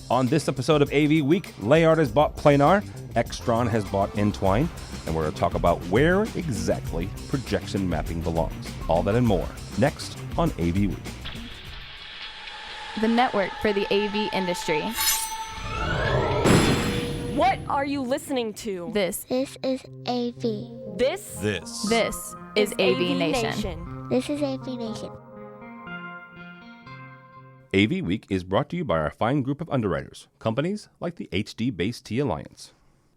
On this episode of AV Week, Leyard has bought Planar, Extron has bought Entwine, and we're going to talk about where exactly projection mapping belongs. All that and more, next on AV Week. The network for the AV industry. What are you listening to? This is AV. This is AVNation. This is AVNation. AV Week is brought to you by our fine group of underwriters, companies like the HD Base T Alliance.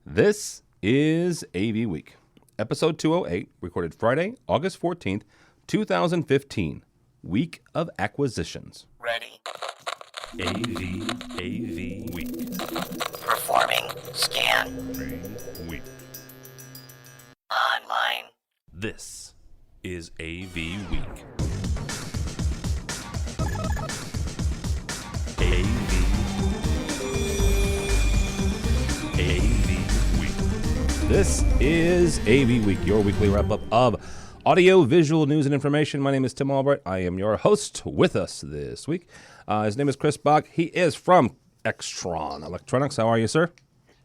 This is AV Week, episode 208, recorded Friday, August 14th, 2015, Week of Acquisitions. Ready. AV Week. Performing scan. Week. Online. This is AV Week. AV Week. This is AV Week, your weekly wrap-up of audio, visual, news, and information. My name is Tim Albright. I am your host. With us this week, his name is Chris Bach. He is from Extron Electronics. How are you, sir?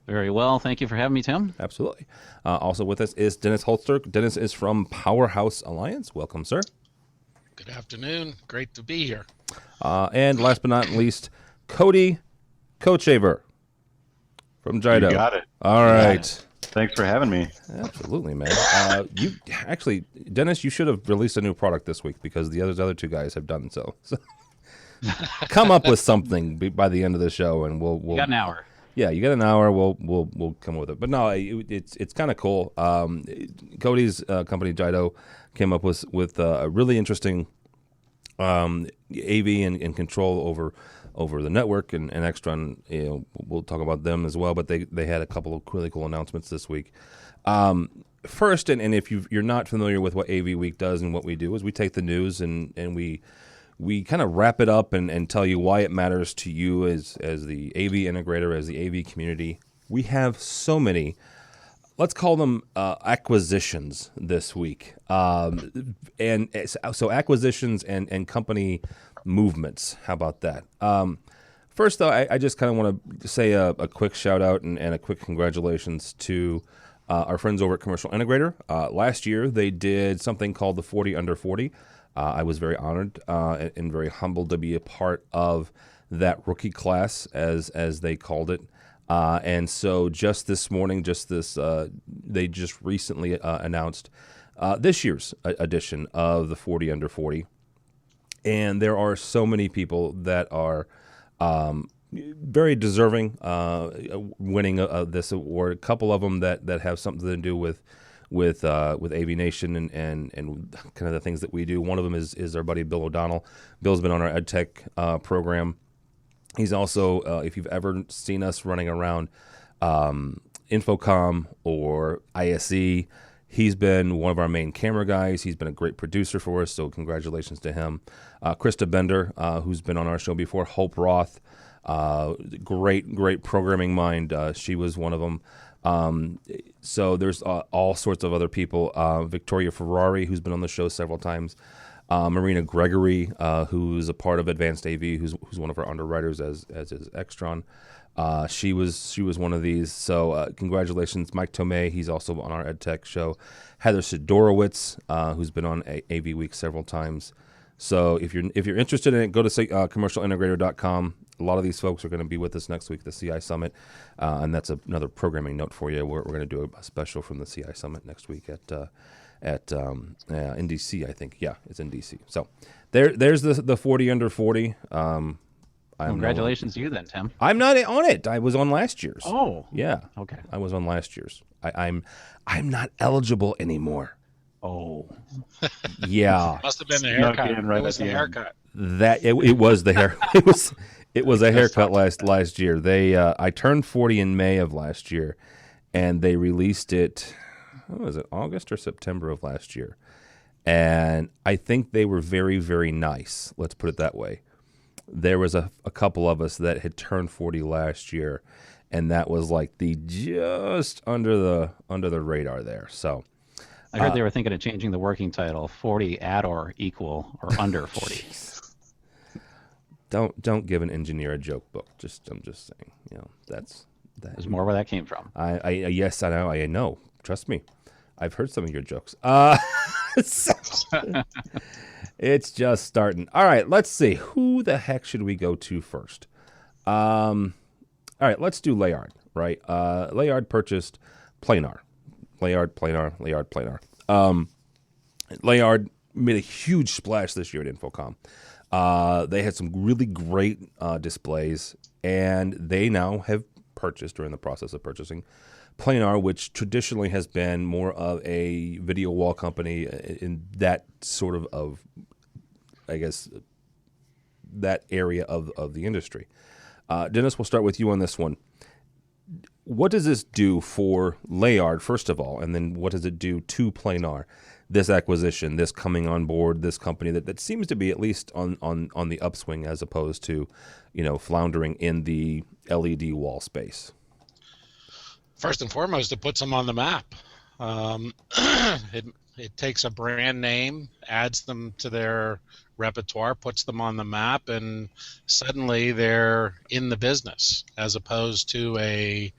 Very well. Thank you for having me, Tim. Absolutely. Also with us is Dennis Holzer. Dennis is from Powerhouse Alliance. Welcome, sir. Good afternoon. Great to be here. And last but not least, Kody Kochaver from Jido. You got it. All right. Thanks for having me. Absolutely, man. You actually, Dennis, you should have released a new product this week because the other two guys have done so. Come up with something by the end of the show, and we'll. You got an hour. Yeah, you got an hour. We'll come with it. But no, it's kind of cool. Kody's company Jido came up with a really interesting AV and control over the network and Extron. We'll talk about them as well. But they had a couple of really cool announcements this week. First, and if you're not familiar with what AV Week does and what we do, is we take the news and we kind of wrap it up and tell you why it matters to you as the AV integrator, as the AV community. We have so many, let's call them acquisitions this week. And so acquisitions and company movements. How about that? First, though, I just kind of want to say a quick shout out and a quick congratulations to our friends over at Commercial Integrator. Last year, they did something called the 40 Under 40. I was very honored and very humbled to be a part of that rookie class, as they called it. And so just this morning, they just recently announced this year's edition of the 40 Under 40. And there are so many people that are very deserving winning this award. A couple of them that have something to do with AVNation and kind of the things that we do. One of them is our buddy Bill O'Donnell. Bill's been on our EdTech program. He's also, if you've ever seen us running around Infocom or ISE, he's been one of our main camera guys. He's been a great producer for us, so congratulations to him. Krista Bender, who's been on our show before. Hope Roth, great programming mind. She was one of them. So there's all sorts of other people. Victoria Ferrari, who's been on the show several times. Marina Gregory, who's a part of Advanced AV, who's one of our underwriters, as is Extron. She was one of these. So congratulations, Mike Tomei. He's also on our EdTech show. Heather Sidorowicz, who's been on AV Week several times. So if you're interested in it, go to commercialintegrator.com. A lot of these folks are going to be with us next week at the CI Summit, and that's another programming note for you. We're going to do a special from the CI Summit next week in DC, I think. Yeah, it's in DC. So there's the 40 Under 40. Congratulations to you then, Tim. I'm not on it. I was on last year's. Oh. Yeah. Okay. I was on last year's. I'm not eligible anymore. Oh. Yeah. Must have been the haircut. Right, it was the haircut. It was the hair. It was a haircut last year. I turned 40 in May of last year, and they released it. What was it? August or September of last year, and I think they were very, very nice. Let's put it that way. There was a couple of us that had turned 40 last year, and that was like the just under the radar there. So I heard they were thinking of changing the working title 40 at or equal or under 40. don't give an engineer a joke book. I'm just saying, that's that. There's more where that came from. Yes, I know. Trust me, I've heard some of your jokes. It's just starting. All right, let's see. Who the heck should we go to first? All right, let's do Leyard. Right, Leyard purchased Planar. Leyard. Leyard made a huge splash this year at InfoComm. They had some really great displays, and they now have purchased, or in the process of purchasing, Planar, which traditionally has been more of a video wall company in that sort of I guess, that area of the industry. Dennis, we'll start with you on this one. What does this do for Leyard, first of all, and then what does it do to Planar? This acquisition, this coming on board, this company that seems to be at least on the upswing as opposed to, floundering in the LED wall space. First and foremost, it puts them on the map. It takes a brand name, adds them to their repertoire, puts them on the map, and suddenly they're in the business as opposed to I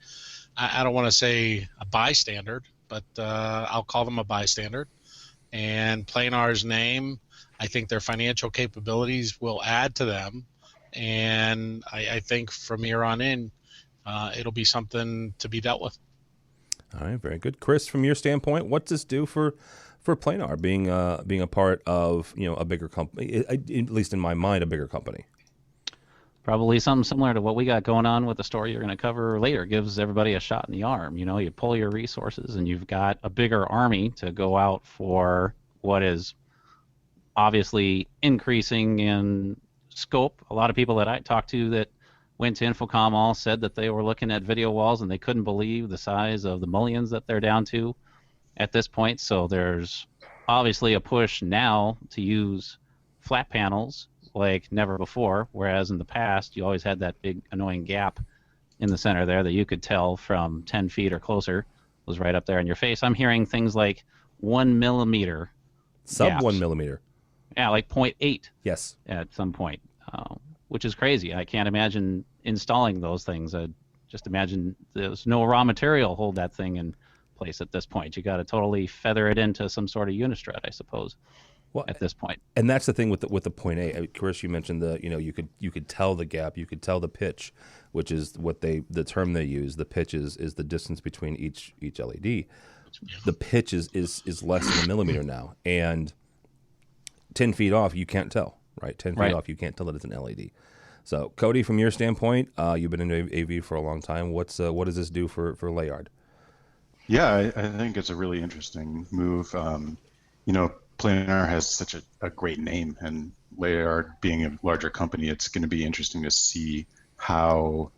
don't want to say a bystander, but I'll call them a bystander. And Planar's name, I think their financial capabilities will add to them. And I think from here on in, it'll be something to be dealt with. All right, very good. Chris, from your standpoint, what's this do for Planar being a part of a bigger company, at least in my mind, a bigger company? Probably something similar to what we got going on with the story you're going to cover later. It gives everybody a shot in the arm. You pull your resources, and you've got a bigger army to go out for what is obviously increasing in scope. A lot of people that I talked to that went to InfoComm all said that they were looking at video walls and they couldn't believe the size of the mullions that they're down to at this point. So there's obviously a push now to use flat panels like never before, whereas in the past you always had that big annoying gap in the center there that you could tell from 10 feet or closer was right up there in your face. I'm hearing things like 1 millimeter sub gaps. 1 millimeter. Yeah, like 0.8. Yes, at some point, which is crazy. I can't imagine installing those things. Just imagine there's no raw material hold that thing in place at this point. You got to totally feather it into some sort of unistrut, I suppose. Well, at this point, and that's the thing with the 0.8. Chris, you mentioned you could tell the gap, you could tell the pitch, which is the term they use. The pitch is the distance between each LED. The pitch is less than a millimeter now, and 10 feet off you can't tell, right? 10 feet off you can't tell that it's an LED. So, Kody, from your standpoint, you've been in AV for a long time. What does this do for Leyard? Yeah, I think it's a really interesting move. Planar has such a great name, and Leyard being a larger company, it's going to be interesting to see how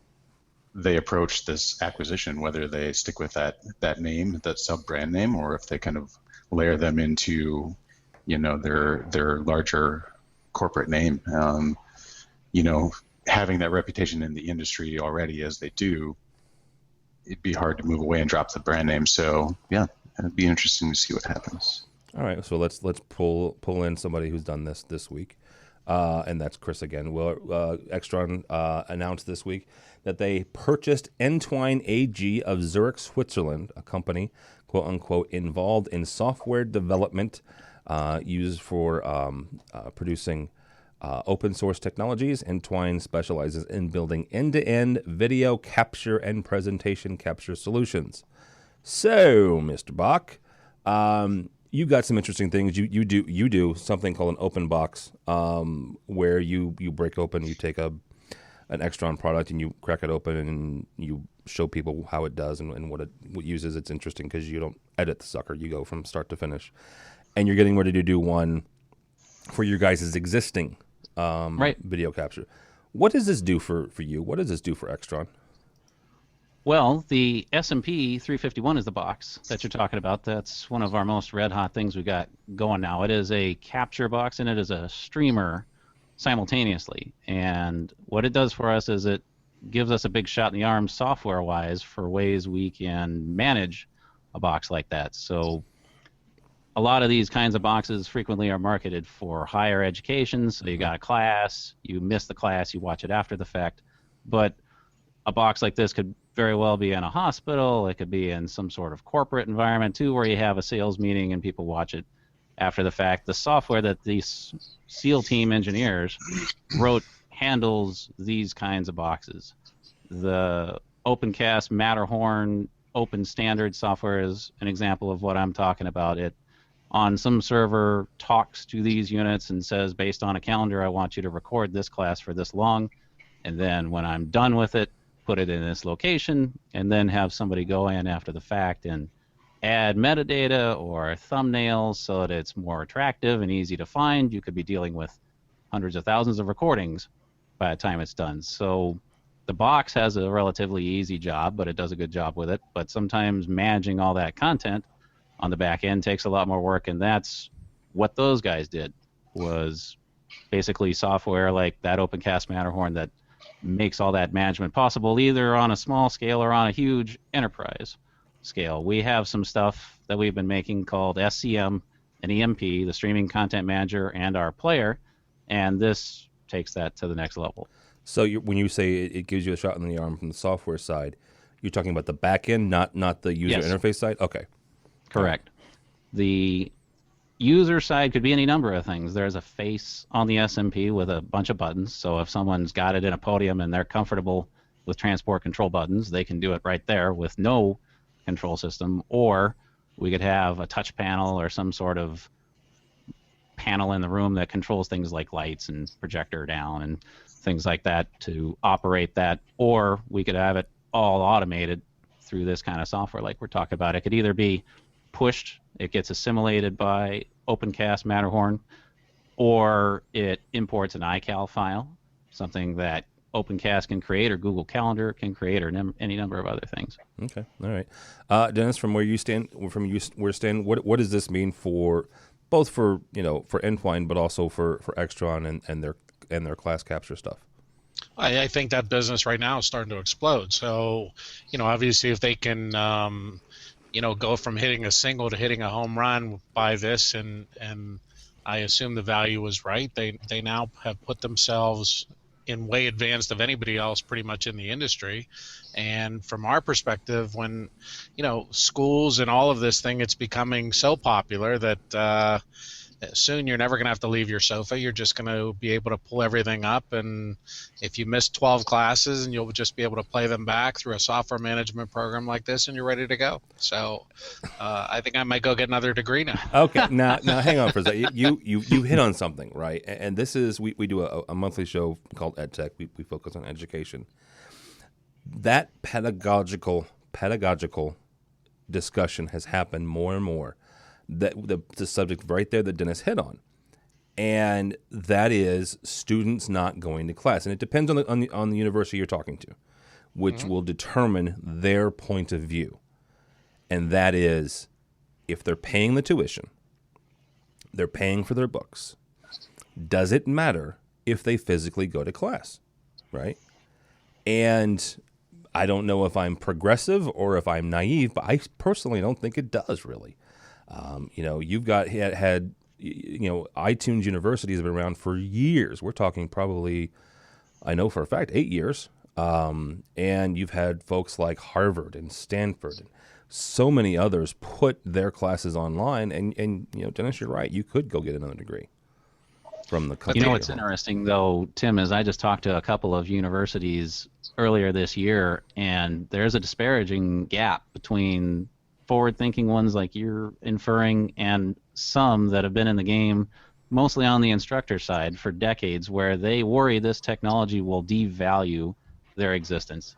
they approach this acquisition, whether they stick with that name, that sub-brand name, or if they kind of layer them into, their larger corporate name. Having that reputation in the industry already as they do, it'd be hard to move away and drop the brand name. So yeah, it'd be interesting to see what happens. All right, so let's pull in somebody who's done this week, and that's Chris again. Well, Extron announced this week that they purchased Entwine AG of Zurich, Switzerland, a company, quote unquote, involved in software development used for producing open source technologies. Entwine specializes in building end-to-end video capture and presentation capture solutions. So, Mr. Bach, you got some interesting things. You do something called an open box, where you break open, you take an Extron product and you crack it open and you show people how it does and what uses. It's interesting because you don't edit the sucker. You go from start to finish, and you're getting ready to do one for your guys' existing video capture. What does this do for you? What does this do for Extron? Well, the S&P 351 is the box that you're talking about. That's one of our most red-hot things we got going now. It is a capture box, and it is a streamer simultaneously. And what it does for us is it gives us a big shot in the arm software-wise for ways we can manage a box like that. So a lot of these kinds of boxes frequently are marketed for higher education. So you got a class, you miss the class, you watch it after the fact. But a box like this could very well be in a hospital. It could be in some sort of corporate environment too, where you have a sales meeting and people watch it after the fact. The software that these SEAL team engineers wrote handles these kinds of boxes. The OpenCast Matterhorn open standard software is an example of what I'm talking about. It on some server talks to these units and says, based on a calendar, I want you to record this class for this long, and then when I'm done with it, put it in this location, and then have somebody go in after the fact and add metadata or thumbnails so that it's more attractive and easy to find. You could be dealing with hundreds of thousands of recordings by the time it's done. So the box has a relatively easy job, but it does a good job with it. But sometimes managing all that content on the back end takes a lot more work, and that's what those guys did, was basically software like that OpenCast Matterhorn that makes all that management possible, either on a small scale or on a huge enterprise scale. We have some stuff that we've been making called SCM and EMP, the Streaming Content Manager, and our player, and this takes that to the next level. So when you say it gives you a shot in the arm from the software side, you're talking about the back end, not the user interface side? Okay. Correct. The user side could be any number of things. There's a face on the SMP with a bunch of buttons, so if someone's got it in a podium and they're comfortable with transport control buttons, they can do it right there with no control system. Or we could have a touch panel or some sort of panel in the room that controls things like lights and projector down and things like that to operate that. Or we could have it all automated through this kind of software like we're talking about. It could either be pushed, it gets assimilated by OpenCast Matterhorn, or it imports an iCal file, something that OpenCast can create or Google Calendar can create, or any number of other things. Okay, all right. Dennis, from where you stand, what does this mean for both for Entwine, but also for Extron and their class capture stuff? I think that business right now is starting to explode. So, obviously if they can, go from hitting a single to hitting a home run by this, and I assume the value was right, they now have put themselves in way advanced of anybody else pretty much in the industry. And from our perspective, when, schools and all of this thing, it's becoming so popular that soon you're never going to have to leave your sofa. You're just going to be able to pull everything up, and if you miss 12 classes, and you'll just be able to play them back through a software management program like this, and you're ready to go. So I think I might go get another degree now. Okay, now hang on for a second. You hit on something, right? And this is, we do a monthly show called EdTech. We focus on education. That pedagogical discussion has happened more and more. That the subject right there that Dennis hit on, and that is students not going to class, and it depends on the university you're talking to, which will determine their point of view, and that is if they're paying the tuition, they're paying for their books. Does it matter if they physically go to class, right? And I don't know if I'm progressive or if I'm naive, but I personally don't think it does really. You've had iTunes University has been around for years. We're talking probably, I know for a fact, 8 years. And you've had folks like Harvard and Stanford and so many others put their classes online. And Dennis, you're right. You could go get another degree from the company. What's interesting, though, Tim, is I just talked to a couple of universities earlier this year, and there's a disparaging gap between forward-thinking ones like you're inferring and some that have been in the game mostly on the instructor side for decades, where they worry this technology will devalue their existence.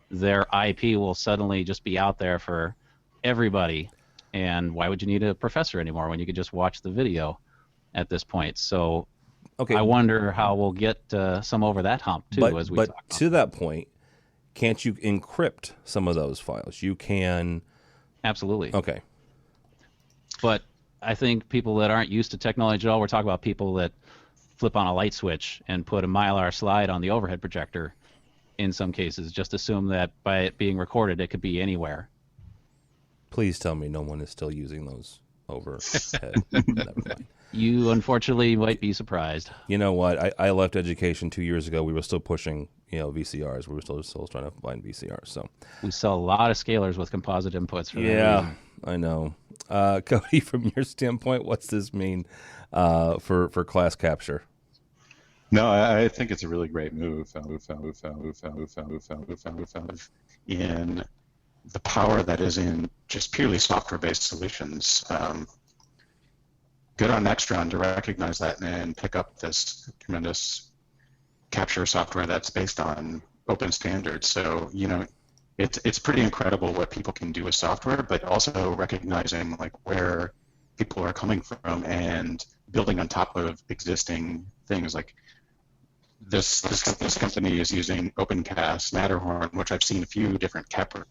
Their IP will suddenly just be out there for everybody, and why would you need a professor anymore when you could just watch the video at this point? So okay, I wonder how we'll get some over that hump too. But to that point, can't you encrypt some of those files? You can. Absolutely. Okay. But I think people that aren't used to technology at all, we're talking about people that flip on a light switch and put a Mylar slide on the overhead projector in some cases, just assume that by it being recorded, it could be anywhere. Please tell me no one is still using those overhead. Never mind. You unfortunately might be surprised. You know what? I left education 2 years ago. We were still pushing, VCRs. We were still trying to find VCRs. So We sell a lot of scalers with composite inputs for that yeah, reason. I know. Kody, from your standpoint, what's this mean for class capture? No, I think it's a really great move in the power that is in just purely software-based solutions. Good on Extron to recognize that and pick up this tremendous capture software that's based on open standards. So, it's pretty incredible what people can do with software, but also recognizing like where people are coming from and building on top of existing things. Like this company is using OpenCast, Matterhorn, which I've seen a few different capture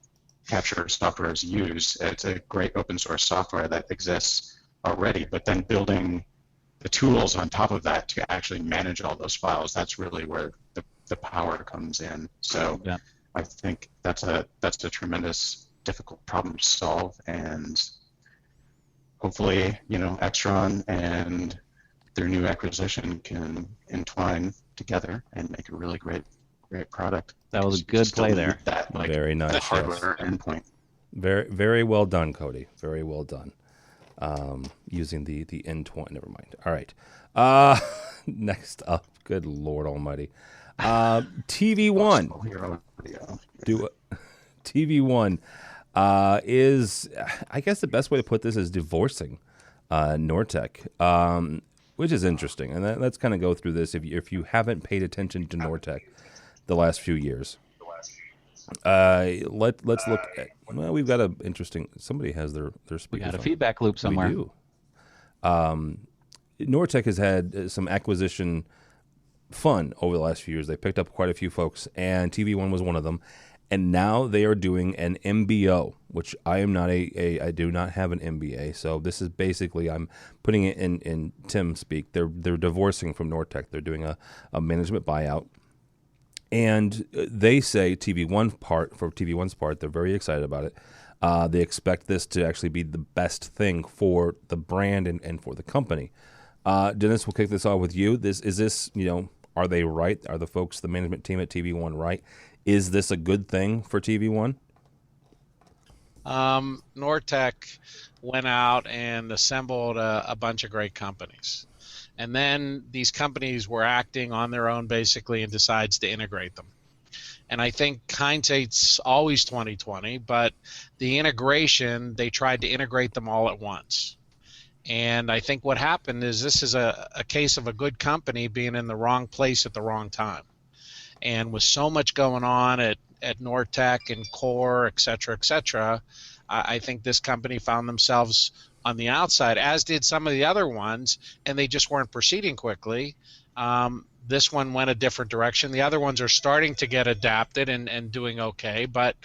softwares use. It's a great open source software that exists already, but then building the tools on top of that to actually manage all those files, that's really where the power comes in. So yeah. I think that's a tremendous difficult problem to solve, and hopefully, Extron and their new acquisition can entwine together and make a really great product. That was a good play there. That, very nice. The hardware endpoint. Very, very well done, Kody. Very well done. Using the Entwine. Never mind. All right. Next up, good Lord Almighty. tvOne. tvOne is, I guess the best way to put this is divorcing Nortek, which is interesting. And let's kind of go through this if you haven't paid attention to Nortek the last few years. Let's look at, well, we've got an interesting, somebody has their speakers. We got a feedback loop somewhere. We do. Nortek has had some acquisition fun over the last few years. They picked up quite a few folks, and tvOne was one of them. And now they are doing an MBO, which I am not I do not have an MBA. So this is basically, I'm putting it in Tim speak. They're divorcing from Nortek. They're doing a management buyout. And they say tvOne's part, they're very excited about it. They expect this to actually be the best thing for the brand and for the company. Dennis, we'll kick this off with you. Is this, are they right? Are the folks, the management team at tvOne right? Is this a good thing for tvOne? Nortek went out and assembled a bunch of great companies. And then these companies were acting on their own basically and decides to integrate them. And I think hindsight's always 20/20, but the integration, they tried to integrate them all at once. And I think what happened is this is a case of a good company being in the wrong place at the wrong time. And with so much going on at Nortek and Core, et cetera, I think this company found themselves on the outside, as did some of the other ones, and they just weren't proceeding quickly. This one went a different direction. The other ones are starting to get adapted and doing okay, but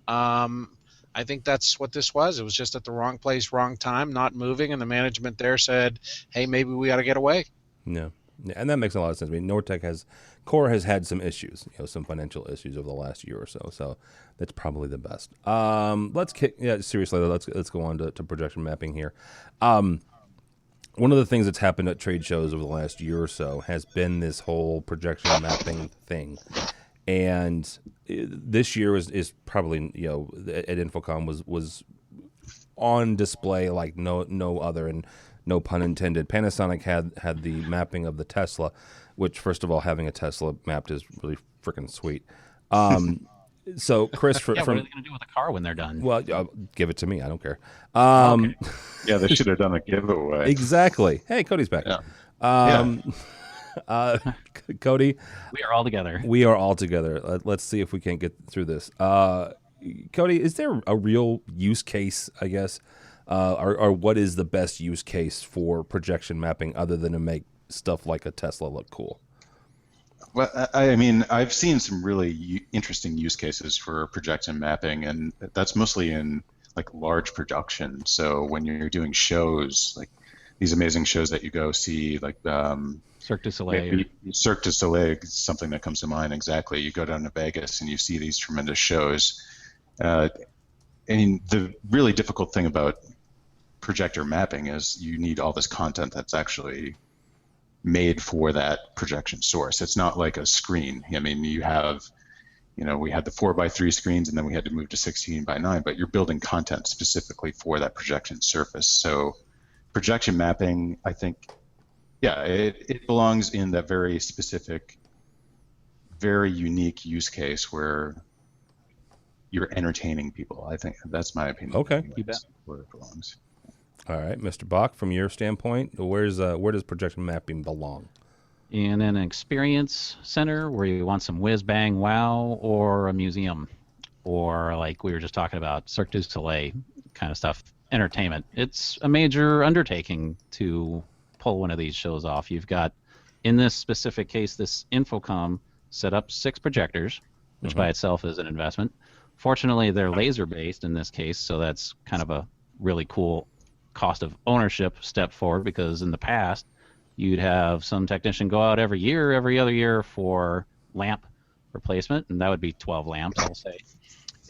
I think that's what this was. It was just at the wrong place, wrong time, not moving, and the management there said, hey, maybe we got to get away. Yeah, and that makes a lot of sense. I mean, Core has had some issues, some financial issues over the last year or so. So that's probably the best. Seriously, let's go on to projection mapping here. One of the things that's happened at trade shows over the last year or so has been this whole projection mapping thing. And this year is probably, at Infocom was on display like no other, and no pun intended. Panasonic had the mapping of the Tesla, which, first of all, having a Tesla mapped is really freaking sweet. So, Chris, what are they going to do with the car when they're done? Well, give it to me. I don't care. Okay. Yeah, they should have done a giveaway. Exactly. Hey, Cody's back. Yeah. Kody, we are all together. We are all together. Let's see if we can get through this. Kody, is there a real use case, I guess, or what is the best use case for projection mapping other than to make stuff like a Tesla look cool? Well, I mean, I've seen some really interesting use cases for projection mapping, and that's mostly in like large production. So when you're doing shows, like these amazing shows that you go see, like Cirque du Soleil. Cirque du Soleil is something that comes to mind. Exactly. You go down to Vegas and you see these tremendous shows. And the really difficult thing about projector mapping is you need all this content that's actually made for that projection source. It's not like a screen. I mean, you have, we had the 4x3 screens and then we had to move to 16:9, but you're building content specifically for that projection surface. So projection mapping, I think, it belongs in that very specific, very unique use case where you're entertaining people. I think that's my opinion. Okay. You bet. Where it belongs. All right, Mr. Bach, from your standpoint, where does projection mapping belong? In an experience center where you want some whiz bang wow, or a museum, or like we were just talking about, Cirque du Soleil kind of stuff, entertainment. It's a major undertaking to pull one of these shows off. You've got, in this specific case, this Infocom set up 6 projectors, which by itself is an investment. Fortunately, they're laser based in this case, so that's kind of a really cool cost of ownership step forward, because in the past you'd have some technician go out every other year for lamp replacement, and that would be 12 lamps, I'll say,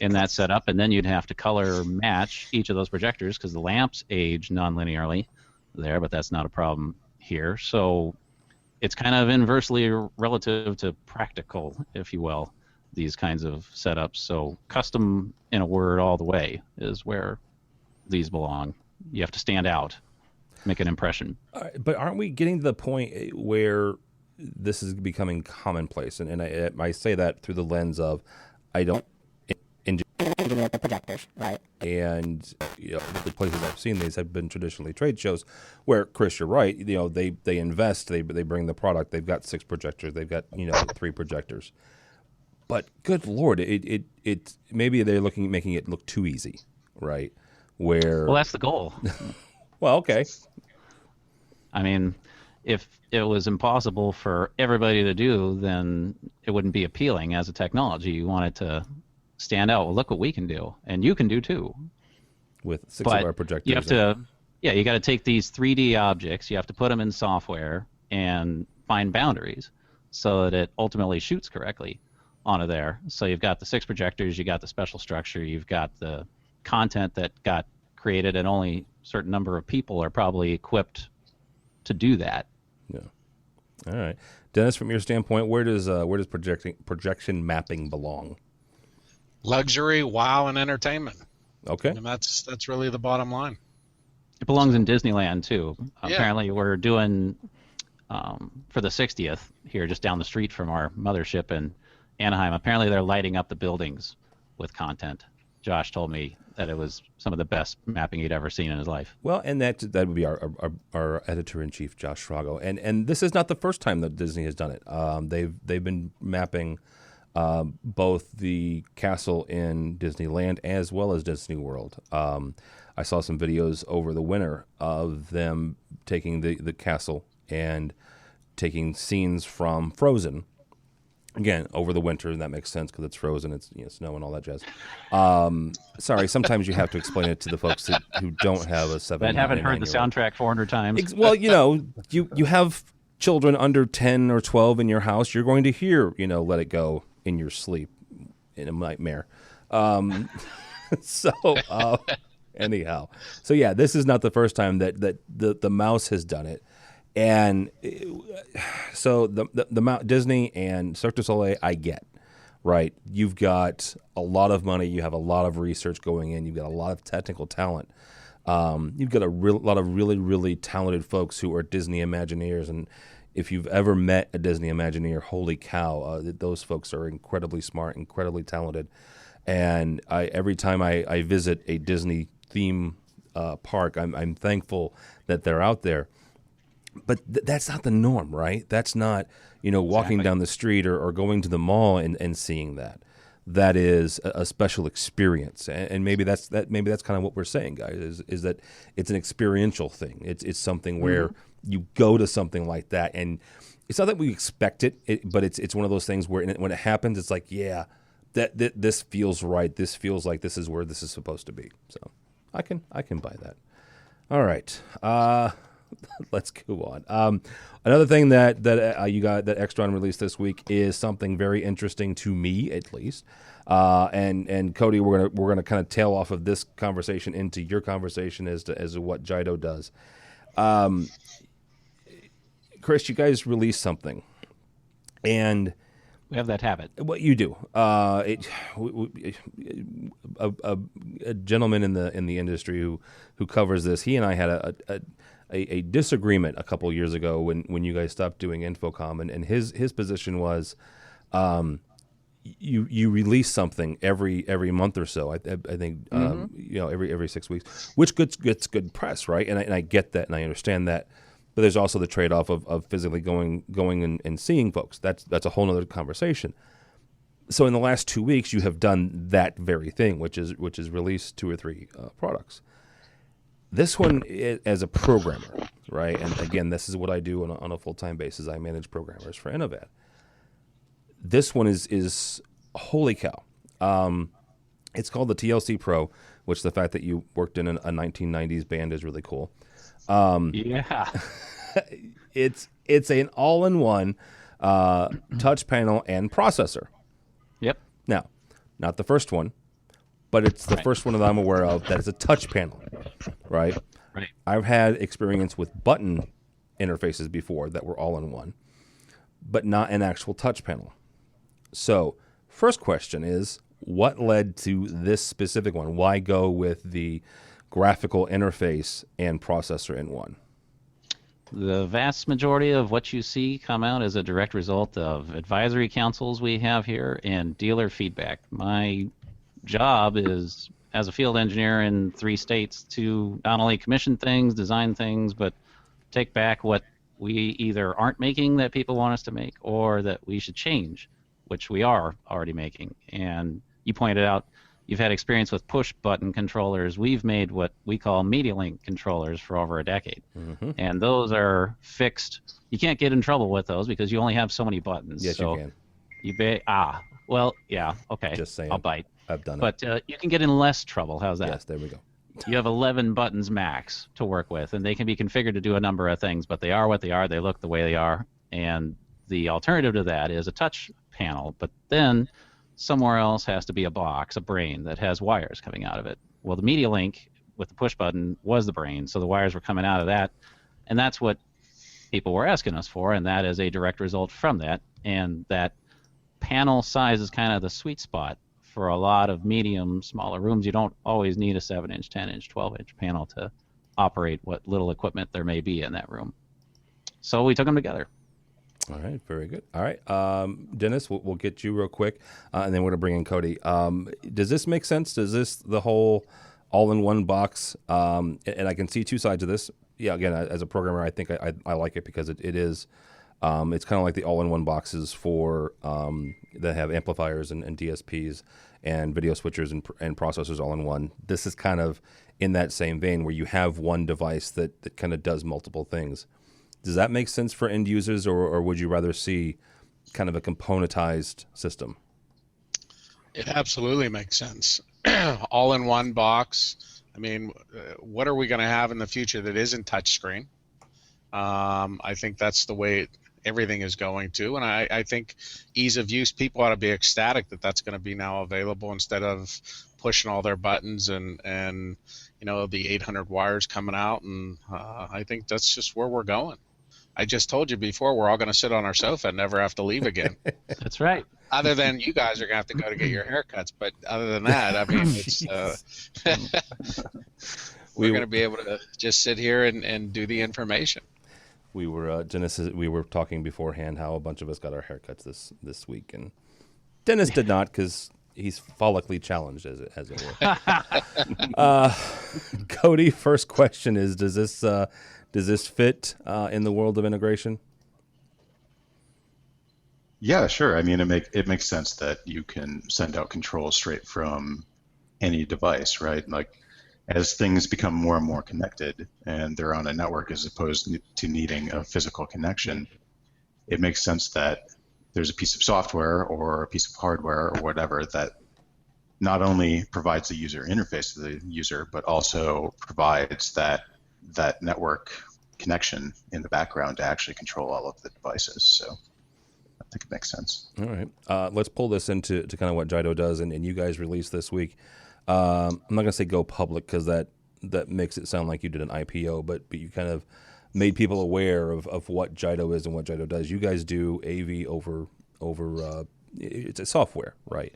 in that setup, and then you'd have to color match each of those projectors because the lamps age non-linearly there, but that's not a problem here. So it's kind of inversely relative to practical, if you will, these kinds of setups. So custom, in a word, all the way is where these belong. You have to stand out, make an impression. But aren't we getting to the point where this is becoming commonplace? And I say that through the lens of I don't engineer the projectors, right? And the places I've seen these have been traditionally trade shows where, Chris, you're right. They invest, they bring the product. They've got 6 projectors. They've got 3 projectors. But good Lord, it maybe they're making it look too easy, right? Well, that's the goal. Well, okay. I mean, if it was impossible for everybody to do, then it wouldn't be appealing as a technology. You want it to stand out. Well, look what we can do, and you can do too. With 6 of our projectors. You have to, you got to take these 3D objects, you have to put them in software and find boundaries so that it ultimately shoots correctly onto there. So you've got the 6 projectors, you got the special structure, you've got the content that got created, and only a certain number of people are probably equipped to do that. Yeah. All right, Dennis, from your standpoint, where does projection mapping belong? Luxury, wow, and entertainment. Okay. And that's really the bottom line. It belongs in Disneyland too. Apparently, we're doing for the 60th here, just down the street from our mothership in Anaheim. Apparently, they're lighting up the buildings with content. Josh told me that it was some of the best mapping he'd ever seen in his life. Well, and that would be our editor-in-chief, Josh Schrago. And this is not the first time that Disney has done it. They've been mapping both the castle in Disneyland as well as Disney World. I saw some videos over the winter of them taking the castle and taking scenes from Frozen. Again, over the winter, and that makes sense because it's frozen, it's snow and all that jazz. Sorry, sometimes you have to explain it to the folks who don't have a 7. That haven't heard the soundtrack 400 times. Well, you have children under 10 or 12 in your house. You're going to hear, Let It Go in your sleep in a nightmare. Anyhow, so yeah, this is not the first time that the mouse has done it. And so the Disney and Cirque du Soleil, I get, right? You've got a lot of money. You have a lot of research going in. You've got a lot of technical talent. You've got lot of really, really talented folks who are Disney Imagineers. And if you've ever met a Disney Imagineer, holy cow, those folks are incredibly smart, incredibly talented. And every time I visit a Disney theme park, I'm thankful that they're out there. But that's not the norm, right? That's not, walking down the street or going to the mall and seeing that. That is a special experience, and maybe that's kind of what we're saying, guys. Is that it's an experiential thing? It's something where you go to something like that, and it's not that we expect it, but it's one of those things where when it happens, it's like, yeah, that this feels right. This feels like this is where this is supposed to be. So I can buy that. All right. let's go on. Another thing that you got that Extron released this week is something very interesting to me, at least. And Kody, we're gonna kind of tail off of this conversation into your conversation as to what Jito does. Chris, you guys released something, and We have that habit. what you do. A gentleman in the industry who covers this. He and I had a disagreement a couple years ago when you guys stopped doing Infocom, and his position was, you release something every month or so. I think every 6 weeks, which gets good press, right? And I get that and I understand that. But there's also the trade-off of physically going and seeing folks. That's a whole other conversation. So in the last 2 weeks, you have done that very thing, which is release 2 or 3 products. This one, as a programmer, right? And again, this is what I do on a full-time basis. I manage programmers for Innovad. This one is holy cow. It's called the TLC Pro, which the fact that you worked in a 1990s band is really cool. Yeah. It's an all-in-one touch panel and processor. Yep. Now, not the first one, but it's the first one that I'm aware of that is a touch panel, right? Right. I've had experience with button interfaces before that were all-in-one, but not an actual touch panel. So, first question is, what led to this specific one? Why go with the graphical interface and processor in one? The vast majority of what you see come out as a direct result of advisory councils we have here and dealer feedback. My job is, as a field engineer in 3 states, to not only commission things, design things, but take back what we either aren't making that people want us to make or that we should change, which we are already making. And you pointed out you've had experience with push button controllers. We've made what we call media link controllers for over a decade. Mm-hmm. And those are fixed. You can't get in trouble with those because you only have so many buttons. Yes, so you can. Well, yeah, okay. Just saying. I'll bite. I've done it. But you can get in less trouble. How's that? Yes, there we go. You have 11 buttons max to work with, and they can be configured to do a number of things, but they are what they are. They look the way they are. And the alternative to that is a touch panel, but then somewhere else has to be a box, a brain that has wires coming out of it. Well, the media link with the push button was the brain, so the wires were coming out of that, and that's what people were asking us for, and that is a direct result from that. And that panel size is kind of the sweet spot for a lot of medium, smaller rooms. You don't always need a 7-inch, 10-inch, 12-inch panel to operate what little equipment there may be in that room. So we took them together. All right, very good. All right, Dennis, we'll get you real quick, and then we're going to bring in Kody. Does this make sense? Does this, the whole all-in-one box, and I can see 2 sides of this. Yeah, again, as a programmer, I think I like it because it is, it's kind of like the all-in-one boxes for, that have amplifiers and DSPs and video switchers and processors all in one. This is kind of in that same vein where you have one device that kind of does multiple things. Does that make sense for end users, or would you rather see kind of a componentized system? It absolutely makes sense. All in one box. I mean, what are we going to have in the future that isn't touchscreen? I think that's the way everything is going to, and I think ease of use, people ought to be ecstatic that that's going to be now available instead of pushing all their buttons and the 800 wires coming out, and I think that's just where we're going. I just told you before, we're all going to sit on our sofa and never have to leave again. That's right. Other than you guys are going to have to go to get your haircuts, but other than that, I mean, it's we're going to be able to just sit here and do the information. We were Dennis. We were talking beforehand how a bunch of us got our haircuts this week, and Dennis did not because he's follically challenged, as it were. Kody, first question is: Does this fit in the world of integration? Yeah, sure. I mean, it makes sense that you can send out controls straight from any device, right? Like, as things become more and more connected and they're on a network as opposed to needing a physical connection, it makes sense that there's a piece of software or a piece of hardware or whatever that not only provides the user interface to the user, but also provides that network connection in the background to actually control all of the devices. So I think it makes sense. All right. Let's pull this into kind of what JIDO does, and you guys released this week. I'm not going to say go public because that makes it sound like you did an IPO, but you kind of made people aware of what JIDO is and what JIDO does. You guys do AV over it's a software, right?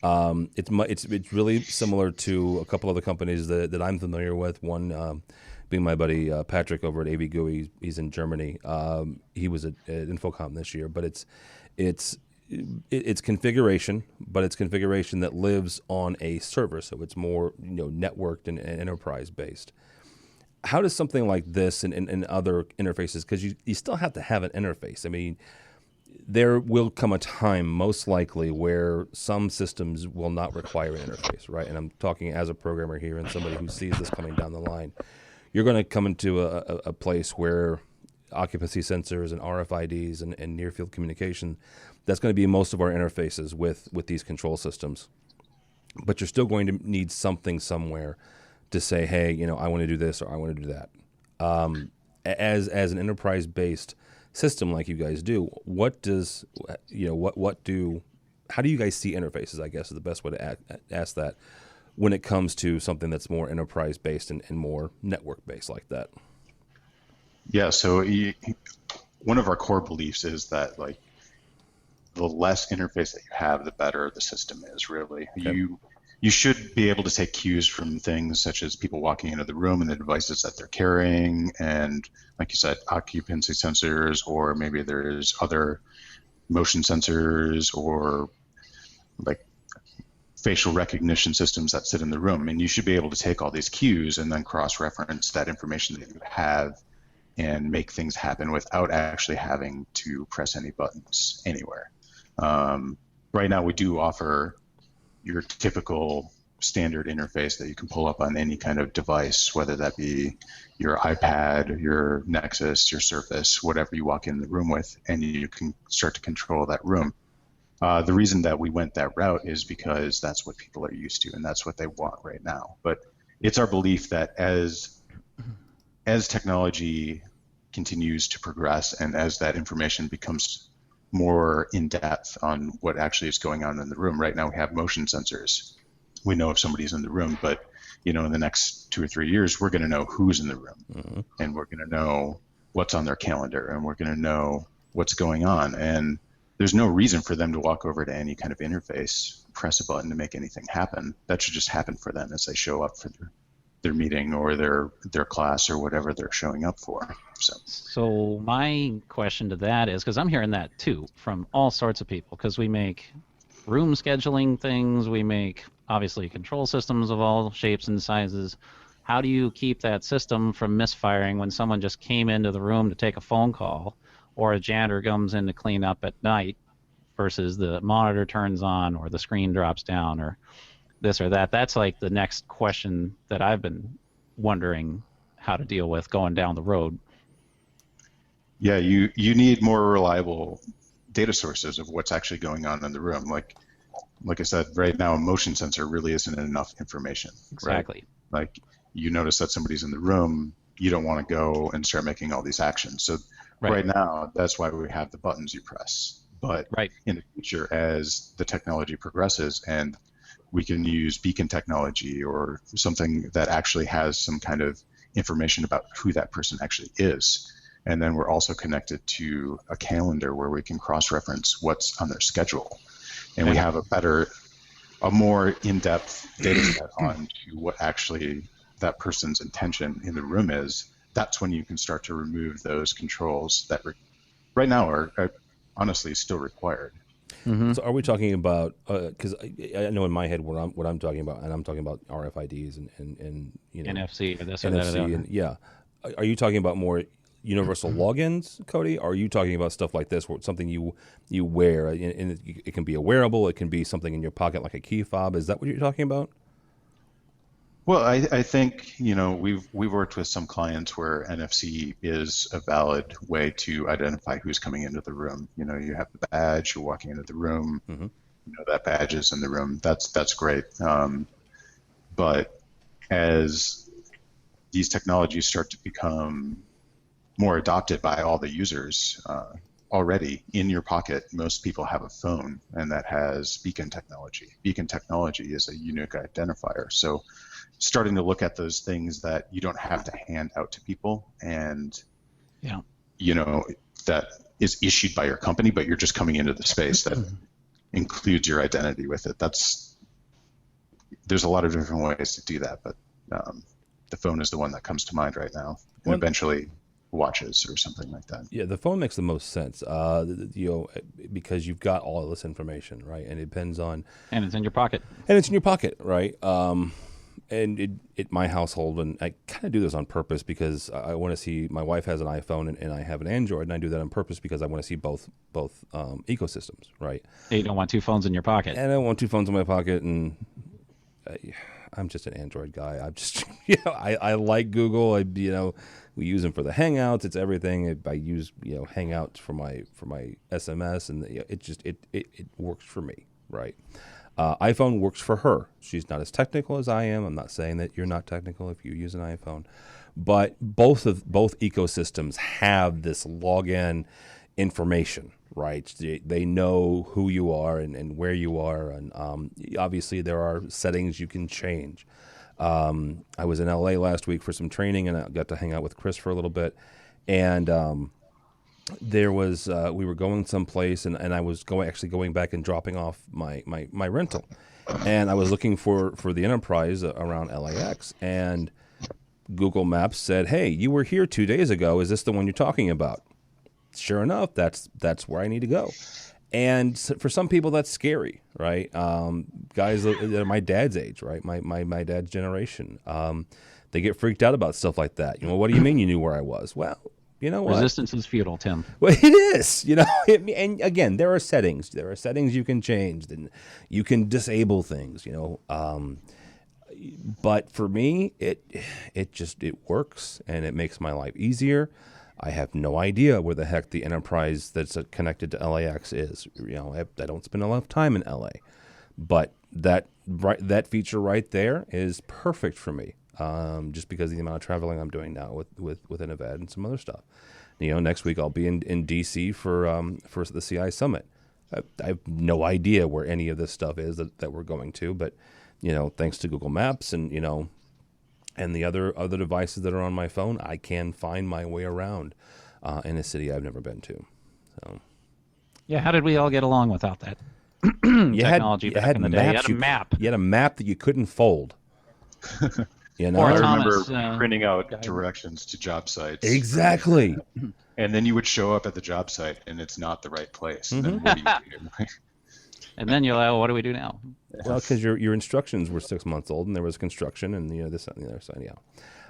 It's really similar to a couple other companies that I'm familiar with. One being my buddy Patrick over at AVGUI. He's in Germany. He was at Infocom this year, but it's configuration, but it's configuration that lives on a server, so it's more networked and enterprise based. How does something like this and other interfaces, because you still have to have an interface. I mean, there will come a time, most likely, where some systems will not require an interface, right? And I'm talking as a programmer here and somebody who sees this coming down the line. You're going to come into a place where occupancy sensors and RFIDs and near-field communication, that's going to be most of our interfaces with these control systems. But you're still going to need something somewhere to say, hey, I want to do this or I want to do that. As an enterprise-based system like you guys do, how do you guys see interfaces, I guess is the best way to ask that, when it comes to something that's more enterprise-based and more network-based like that? Yeah, so one of our core beliefs is that the less interface that you have, the better the system is, really. Okay. You should be able to take cues from things such as people walking into the room and the devices that they're carrying, and like you said, occupancy sensors, or maybe there's other motion sensors or like facial recognition systems that sit in the room. And you should be able to take all these cues and then cross-reference that information that you have and make things happen without actually having to press any buttons anywhere. Right now we do offer your typical standard interface that you can pull up on any kind of device, whether that be your iPad, your Nexus, your Surface, whatever you walk in the room with, and you can start to control that room. The reason that we went that route is because that's what people are used to and that's what they want right now. But it's our belief that as technology continues to progress and as that information becomes more in depth on what actually is going on in the room. Right now we have motion sensors. We know if somebody's in the room, but in the next 2 or 3 years, we're going to know who's in the room, mm-hmm. and we're going to know what's on their calendar, and we're going to know what's going on. And there's no reason for them to walk over to any kind of interface, press a button to make anything happen. That should just happen for them as they show up for their meeting or their class or whatever they're showing up for. So my question to that is, because I'm hearing that too from all sorts of people, because we make room scheduling things, we make obviously control systems of all shapes and sizes. How do you keep that system from misfiring when someone just came into the room to take a phone call, or a janitor comes in to clean up at night versus the monitor turns on or the screen drops down or this or that? That's like the next question that I've been wondering how to deal with going down the road. Yeah, you need more reliable data sources of what's actually going on in the room. Like I said, right now a motion sensor really isn't enough information. Exactly. Right? Like you notice that somebody's in the room, you don't want to go and start making all these actions. So right now, that's why we have the buttons you press. But in the future, as the technology progresses and we can use beacon technology or something that actually has some kind of information about who that person actually is. And then we're also connected to a calendar where we can cross-reference what's on their schedule. And we have a more in-depth data set on to what actually that person's intention in the room is. That's when you can start to remove those controls that right now are honestly still required. Mm-hmm. So are we talking about, because I know in my head what I'm talking about, and I'm talking about RFIDs and NFC or this or NFC, that. And, yeah. Are you talking about more universal logins, Kody? Or are you talking about stuff like this, where it's something you wear, and it can be a wearable, it can be something in your pocket like a key fob? Is that what you're talking about? Well, I think we've worked with some clients where NFC is a valid way to identify who's coming into the room. You have the badge, you're walking into the room, mm-hmm. That badge is in the room. That's great. But as these technologies start to become more adopted by all the users. Already in your pocket, most people have a phone, and that has beacon technology. Beacon technology is a unique identifier. So starting to look at those things that you don't have to hand out to people, and that is issued by your company, but you're just coming into the space that includes your identity with it. There's a lot of different ways to do that, but the phone is the one that comes to mind right now, and eventually watches or something like that. Yeah, the phone makes the most sense, because you've got all of this information, right? And it depends on... And it's in your pocket. And it's in your pocket, right? And my household, and I kind of do this on purpose because I want to see... My wife has an iPhone and I have an Android, and I do that on purpose because I want to see both ecosystems, right? You don't want two phones in your pocket. And I don't want two phones in my pocket, and... I'm just an Android guy. I'm just, I like Google. We use them for the Hangouts. It's everything. I use, Hangouts for my SMS, and it works for me, right? iPhone works for her. She's not as technical as I am. I'm not saying that you're not technical if you use an iPhone, but both ecosystems have this login information. Right, they know who you are and where you are, and obviously there are settings you can change. I was in LA last week for some training, and I got to hang out with Chris for a little bit. And there was we were going someplace, and I was going back and dropping off my rental, and I was looking for the Enterprise around LAX, and Google Maps said, "Hey, you were here 2 days ago. Is this the one you're talking about?" Sure enough, that's where I need to go. And for some people, that's scary, right? Guys that are my dad's age, right? My dad's generation. They get freaked out about stuff like that. What do you mean you knew where I was? Well, you know what? Resistance is futile, Tim. Well, it is. And again, there are settings. There are settings you can change. Then you can disable things. But for me, it works, and it makes my life easier. I have no idea where the heck the Enterprise that's connected to LAX is. I don't spend a lot of time in LA, but that feature right there is perfect for me. Just because of the amount of traveling I'm doing now with Innovad and some other stuff. Next week I'll be in DC for the CI Summit. I have no idea where any of this stuff is that we're going to, but thanks to Google Maps and and the other devices that are on my phone, I can find my way around in a city I've never been to. So, yeah, how did we all get along without that technology back in the day? You had a map. You had a map that you couldn't fold. Or I Thomas, remember printing out directions to job sites. Exactly. And then you would show up at the job site, and it's not the right place. And then what do you do? And then you're like, what do we do now? Well, because your instructions were 6 months old, and there was construction, and this and the other side. Yeah.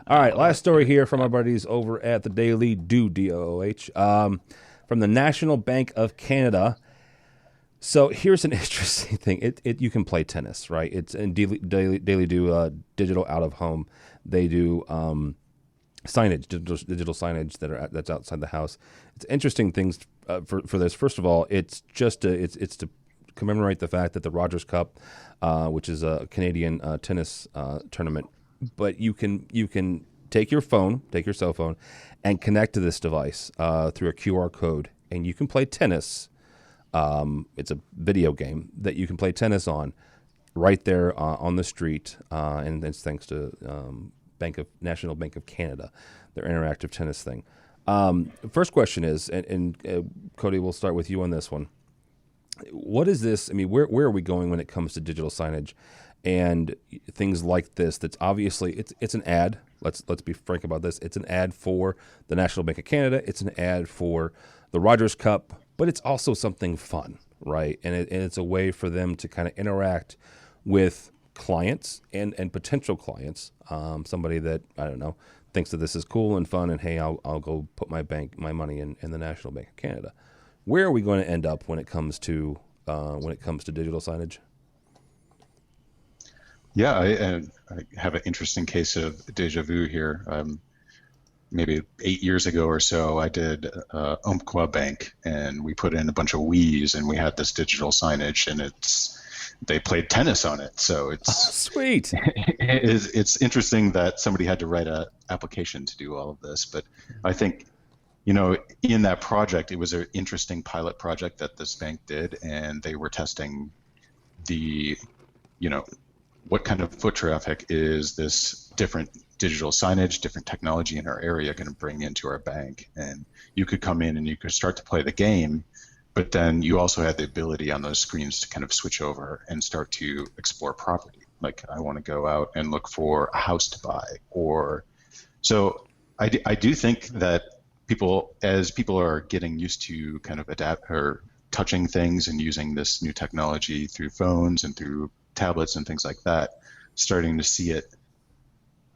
All right, last story here from our buddies over at the Daily DOOH, from the National Bank of Canada. So here's an interesting thing. You can play tennis, right? It's in Daily do digital out of home. They do signage, digital signage that's outside the house. It's interesting things for this. First of all, it's to commemorate the fact that the Rogers Cup, which is a Canadian tennis tournament, but you can take your cell phone, and connect to this device through a QR code, and you can play tennis. It's a video game that you can play tennis on right there on the street, and it's thanks to National Bank of Canada, their interactive tennis thing. First question is, and Kody, we'll start with you on this one. What is this? I mean, where are we going when it comes to digital signage and things like this? That's obviously it's an ad. Let's be frank about this. It's an ad for the National Bank of Canada. It's an ad for the Rogers Cup, but it's also something fun, right? And it's a way for them to kind of interact with clients and potential clients. Somebody that, I don't know, thinks that this is cool and fun, and hey, I'll go put my money in the National Bank of Canada. Where are we going to end up when it comes to digital signage? Yeah, I have an interesting case of deja vu here. Maybe 8 years ago or so, I did Umpqua Bank, and we put in a bunch of Wii's, and we had this digital signage, and they played tennis on it. So it's sweet. It's interesting that somebody had to write an application to do all of this, but I think in that project, it was an interesting pilot project that this bank did, and they were testing the, what kind of foot traffic is this different digital signage, different technology in our area going to bring into our bank. And you could come in and you could start to play the game, but then you also had the ability on those screens to kind of switch over and start to explore property. Like, I want to go out and look for a house to buy. So I do think that as people are getting used to kind of adapt or touching things and using this new technology through phones and through tablets and things like that, starting to see it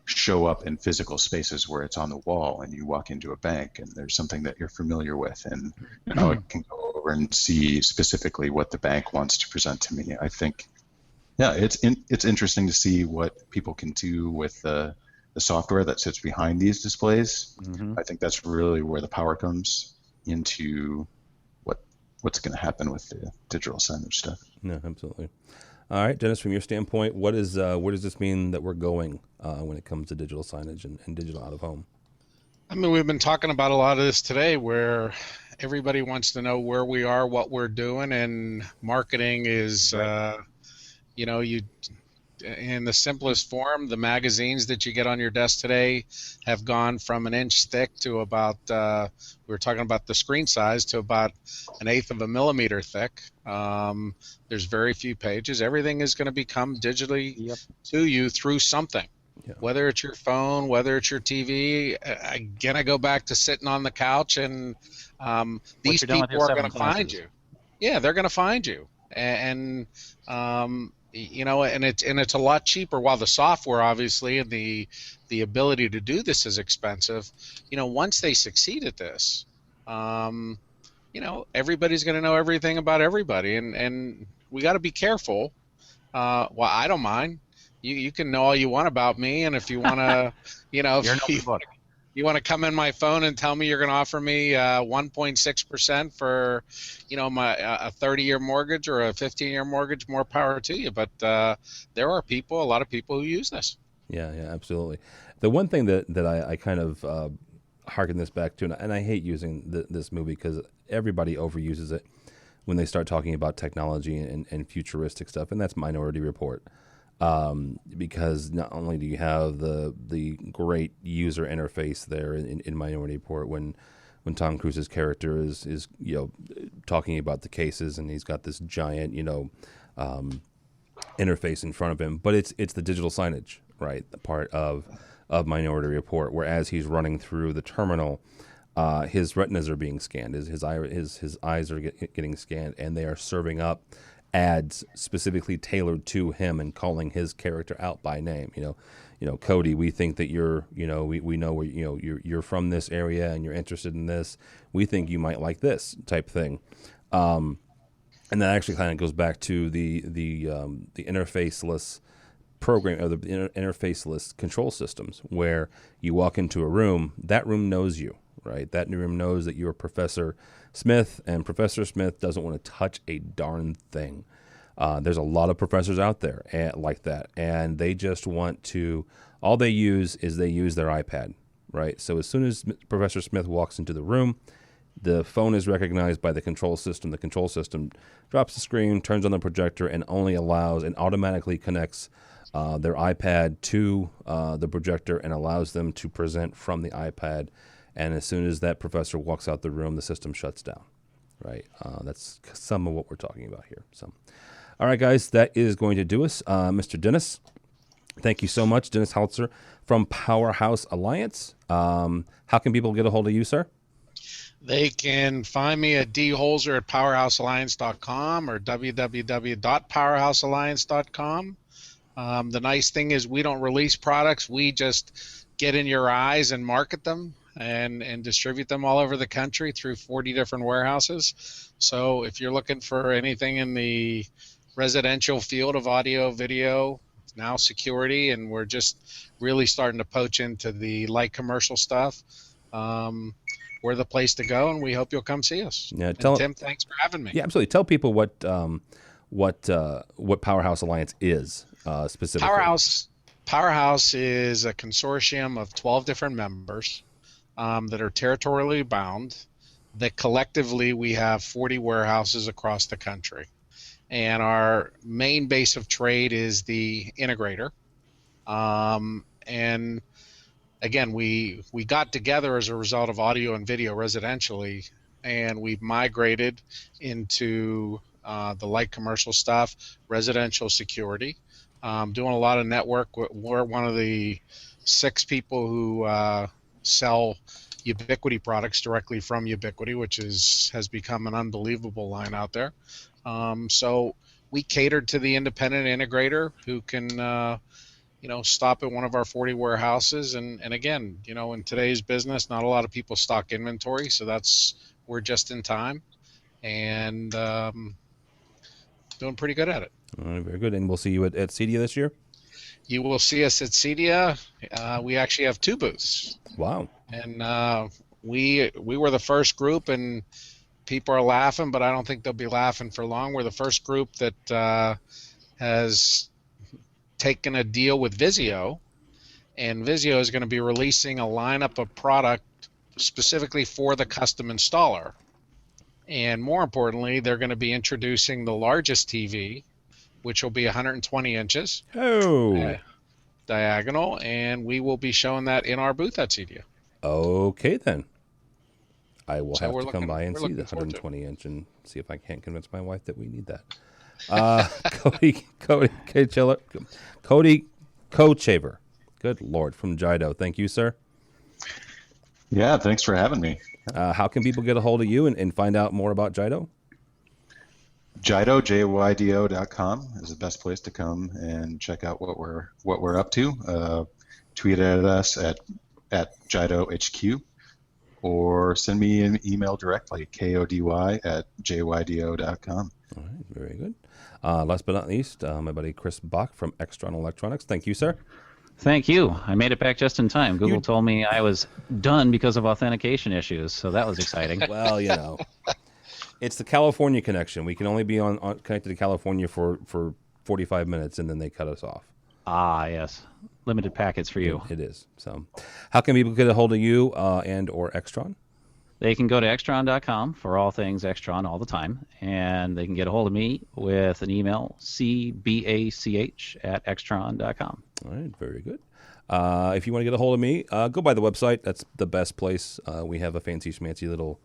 show up in physical spaces where it's on the wall and you walk into a bank and there's something that you're familiar with, and now I can go over and see specifically what the bank wants to present to me. I think, it's interesting to see what people can do with the software that sits behind these displays. I think that's really where the power comes into what's going to happen with the digital signage stuff. No, absolutely. All right, Dennis, from your standpoint, where does this mean that we're going when it comes to digital signage and digital out of home? I mean, we've been talking about a lot of this today, where everybody wants to know where we are, what we're doing, and marketing is, in the simplest form, the magazines that you get on your desk today have gone from an inch thick to about, we were talking about the screen size, to about 1/8 of a millimeter thick. There's very few pages. Everything is going to become digitally to you through something. Yeah. Whether it's your phone, whether it's your TV. Again, I go back to sitting on the couch, and these people are going to find you. Yeah, they're going to find you. And and it's a lot cheaper. While the software, obviously, and the ability to do this is expensive, once they succeed at this, everybody's going to know everything about everybody, and we got to be careful. Well, I don't mind. You can know all you want about me, and if you want to, you want to come in my phone and tell me you're going to offer me 1.6% for, my a 30-year mortgage or a 15-year mortgage, more power to you. But there are a lot of people who use this. Yeah, absolutely. The one thing that I kind of harken this back to, and I hate using this movie because everybody overuses it when they start talking about technology and futuristic stuff, and that's Minority Report. Because not only do you have the great user interface there in Minority Report when Tom Cruise's character is talking about the cases, and he's got this giant interface in front of him, but it's the digital signage, right? The part of Minority Report, whereas he's running through the terminal, his retinas are being scanned, his eyes are getting scanned, and they are serving up ads specifically tailored to him and calling his character out by name. Kody, we think that you're, we know where, you're from this area and you're interested in this. We think you might like this type thing. And that actually kind of goes back to the interfaceless program, or the interfaceless control systems, where you walk into a room, that room knows you, right? That room knows that you're Professor Smith, and Professor Smith doesn't want to touch a darn thing. There's a lot of professors out there like that, and they just want to, all they use is their iPad, right? So as soon as Professor Smith walks into the room, the phone is recognized by the control system. The control system drops the screen, turns on the projector, and only allows and automatically connects their iPad to the projector and allows them to present from the iPad. And as soon as that professor walks out the room, the system shuts down, right? That's some of what we're talking about here. So, all right, guys, that is going to do us. Mr. Dennis, thank you so much. Dennis Holzer from Powerhouse Alliance. How can people get a hold of you, sir? They can find me at dholzer at powerhousealliance.com or www.powerhousealliance.com. The nice thing is we don't release products. We just get in your eyes and market them and distribute them all over the country through 40 different warehouses. So if you're looking for anything in the residential field of audio, video, now security, and we're just really starting to poach into the light commercial stuff, we're the place to go, and we hope you'll come see us. Yeah, Tim, thanks for having me. Yeah, absolutely. Tell people what Powerhouse Alliance is specifically. Powerhouse is a consortium of 12 different members. that are territorially bound, that collectively we have 40 warehouses across the country. And our main base of trade is the integrator. And again, we got together as a result of audio and video residentially, and we've migrated into the light commercial stuff, residential security, doing a lot of network. We're one of the 6 people who sell Ubiquity products directly from Ubiquity, which has become an unbelievable line out there. So we catered to the independent integrator who can stop at one of our 40 warehouses. And again, in today's business, not a lot of people stock inventory, so we're just in time and doing pretty good at it. All right, very good. And we'll see you at CEDIA this year? You will see us at CEDIA. We actually have 2 booths. Wow. And we were the first group, and people are laughing, but I don't think they'll be laughing for long. We're the first group that has taken a deal with Vizio, and Vizio is going to be releasing a lineup of product specifically for the custom installer. And more importantly, they're going to be introducing the largest TV, which will be 120 inches diagonal, and we will be showing that in our booth at CEDIA. Okay, then. I will have to come by and see the looking forward 120 inch and see if I can't convince my wife that we need that. Kody Kochaver. Good Lord, from Jido. Thank you, sir. Yeah, thanks for having me. How can people get a hold of you and find out more about Jido? Jido, JYDO.com is the best place to come and check out what we're up to. Tweet at us at JidoHQ, or send me an email directly, KODY@JYDO.com. All right, very good. Last but not least, my buddy Chris Bach from Extron Electronics. Thank you, sir. Thank you. I made it back just in time. Google told me I was done because of authentication issues, so that was exciting. Well, it's the California connection. We can only be on connected to California for 45 minutes, and then they cut us off. Ah, yes. Limited packets for you. It is. So how can people get a hold of you and or Extron? They can go to Extron.com for all things Extron all the time, and they can get a hold of me with an email, cbach@extron.com. All right, very good. If you want to get a hold of me, go by the website. That's the best place. We have a fancy schmancy little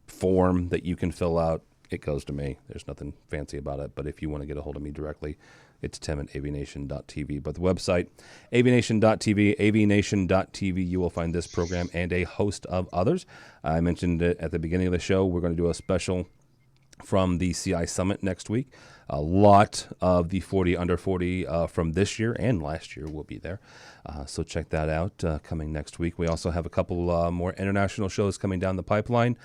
form that you can fill out. It goes to me. There's nothing fancy about it. But if you want to get a hold of me directly, it's tim@avnation.tv. But the website, avnation.tv, avnation.tv, you will find this program and a host of others. I mentioned it at the beginning of the show. We're going to do a special from the CI Summit next week. A lot of the 40 under 40 from this year and last year will be there. So check that out coming next week. We also have a couple more international shows coming down the pipeline.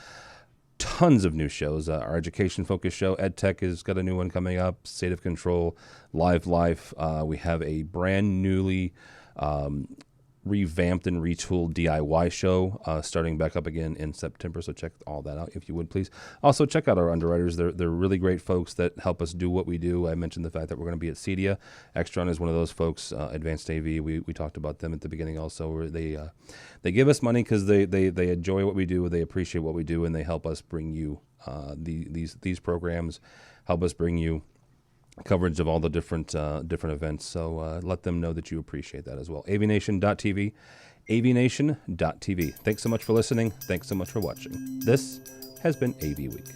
Tons of new shows. Our education-focused show, EdTech, has got a new one coming up. State of Control, Live Life. We have a brand newly revamped and retooled DIY show starting back up again in September. So check all that out if you would, please. Also, check out our underwriters. They're really great folks that help us do what we do. I mentioned the fact that we're going to be at CEDIA. Extron is one of those folks. Advanced AV, we talked about them at the beginning also. Where they give us money because they enjoy what we do, they appreciate what we do, and they help us bring you these programs, help us bring you coverage of all the different events. So let them know that you appreciate that as well. AVNation.tv, AVNation.tv. Thanks so much for listening. Thanks so much for watching. This has been AV Week.